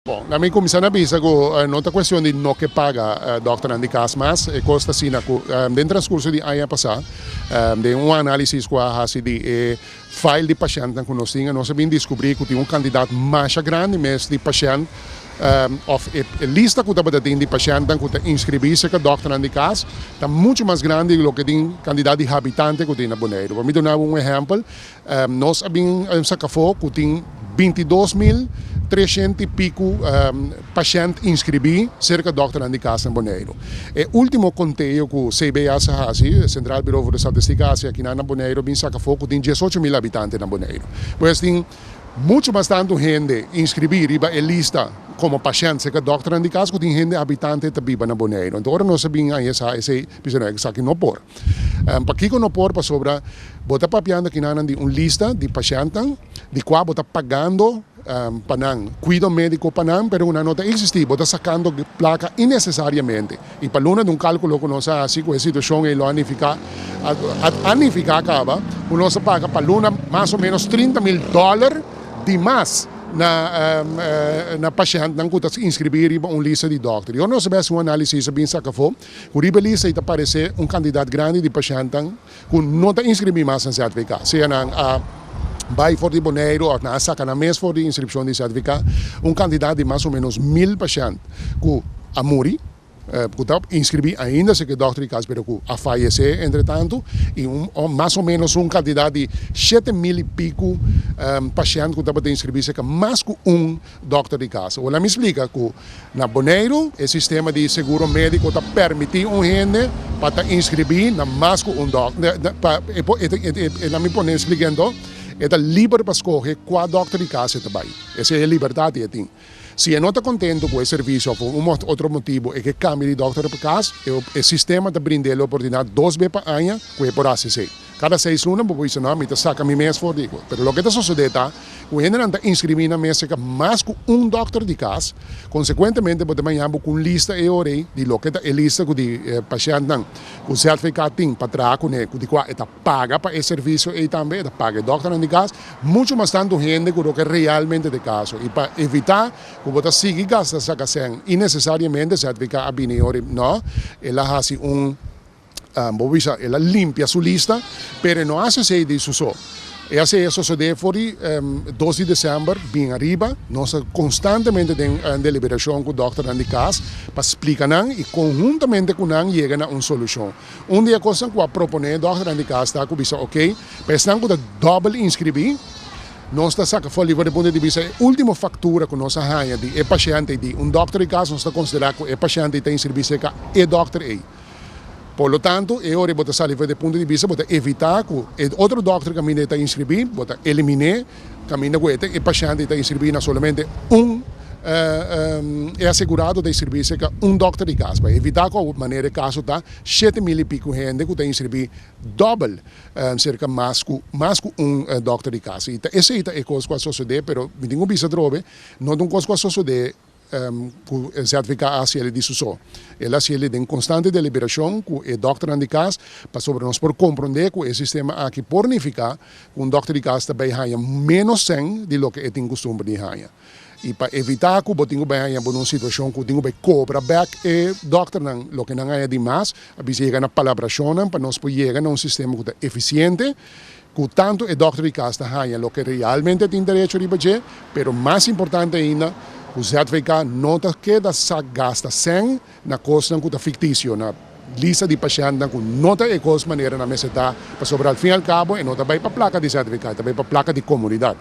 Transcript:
Bom, na minha comissão avisa que não é questão de não que paga Dr. Andy Cas, mas custa assim, dentro do transcurso de ano passado, de análise que a de file de paciente que nós tínhamos, nós sabíamos descobrir que tinha candidato mais grande, mas de paciente, of a lista que estava de paciente que inscrever-se com o Dr. Andy Cas, está muito mais grande do que o candidato de habitante que tem na Bonaire. Para me dar exemplo, nós sabíamos que tem 22.300 e pico pacientes inscritos cerca do Dr. Andy Cas na Bonaire. O último conteio que o CBA Central Bureau de Estatística aqui na Bonaire, tem 18.000 habitantes na Bonaire. Pois tem muito bastante gente inscrita na lista como paciente que Dr. Andy Cas, que tem gente habitante que vive na Bonaire. Então, agora nós sabemos esse que não pode. Para que não pode, para sobra, bota papiando que não de uma lista de pacientes, de qual bota pagando cuidado médico para pero una nota existe, bota sacando placa innecessariamente. E para luna de um cálculo que nós assim com a situação e lo anificar acaba, nós paga para luna mais ou menos $30.000 de mais na paciente que está inscrever em uma lista de doctor. Eu não sabia se uma análise bem sacafou, o lista está parecer candidato grande de paciente que não está inscrito mais na certificado. Seja na vai for de Bonaire ou na saca na mês for de inscrição de certificado, candidato de mais ou menos 1.000 pacientes que a morrer, que está inscrito ainda, se que o Dr. Cas, pero que a falecer, entretanto, e mais ou menos candidato de 7.000 e pico pacientes que estava inscrito, que mais que Dr. Cas. Ela me explica que na Bonaire, o sistema de seguro médico está permitindo gente para inscrever na mais que doctor. Ela me põe explicando, é livre para escolher qual Dr. Cas está bem. Essa é a liberdade que tem. Se não está contente com esse serviço, por outro motivo, é que cambie de Dr. Cas, o sistema está brindando a oportunidade 2 vezes por ano, que é por ACC. Cada 6 lunas, porque isso não, me saca mi mês for digo. Mas o que está sucedendo, o gente não está inscrito na mesa mais que Dr. Cas, consequentemente, pode manhã com lista e orei de lo que é lista de paciente com certificado tem para trás, de qual está paga para esse serviço e também está paga Dr. Andy Cas, muito mais tanto gente que o que realmente é caso. E para evitar que você siga gastando essa questão innecessariamente certificado a bineo, não, ela faz ela limpia sua lista, mas não hace isso de isso. E hace isso for 2 de dezembro, bem arriba, nós constantemente temos deliberação com o Dr. Andy Cas para explicar e conjuntamente com ele chega a uma solução. Dia coisa que eu proponho, o Dr. Andy Cas está com isso, ok, mas estamos com double inscribir. Nós estamos sacando do ponto de vista a última factura que nós temos de paciente de Dr. Cas, nós estamos considerando que o paciente está inscrito com o Dr. A. Por lo tanto, é hora de sair do ponto de vista de evitar que outro doctor que está inscrito, de eliminar que o paciente está inscrito somente é assegurado de inscrever-se com Dr. Cas. Para evitar que, de maneira caso, está 7.000 e pico gente que está inscrito double, cerca mais que Dr. Cas. Essa é a coisa que sucede, mas me tenho visto não é uma coisa que sucede que certificar a CL disso só. Ela CL tem constante deliberação com o Dr. Andy Cas para sobre nós por compreender que o sistema aqui por unificar com o Dr. Cas também ganha menos 100 de lo que é tem costume de ganhar. E para evitar que o botinho ganha uma situação que o botinho cobra back e Dr. não, lo que não ganha demais, a vezes chega na palabração para nós poder chegar a sistema que é eficiente, que tanto o Dr. Cas ganha lo que realmente tem direito de fazer, mas mais importante ainda, o certificado não queda só gasta 100 na coisa que é fictício, na lista de pacientes que não é coisa maneira na mesa para sobre ao fim e ao cabo, e não também para a placa de certificado, também para a placa de comunidade.